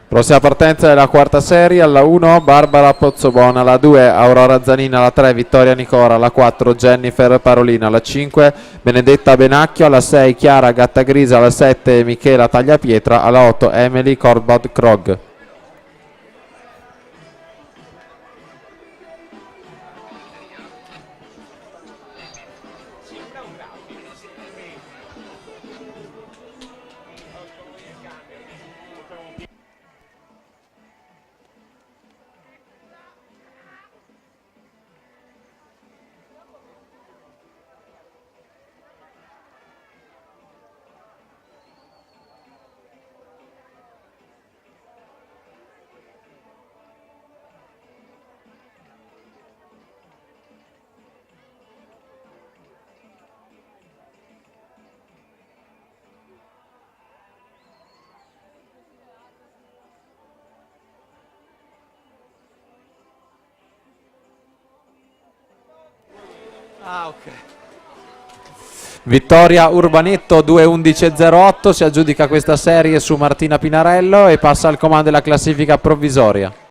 Prossima partenza della quarta serie, alla 1 Barbara Pozzobona, alla 2 Aurora Zanina, alla 3 Vittoria Nicora, alla 4 Jennifer Parolina, alla 5 Benedetta Benacchio, alla 6 Chiara Gattagrisa, alla 7 Michela Tagliapietra, alla 8 Emily Corbad Krog. Ah, ok. Vittoria Urbanetto 2:11:08 si aggiudica questa serie su Martina Pinarello e passa al comando della classifica provvisoria.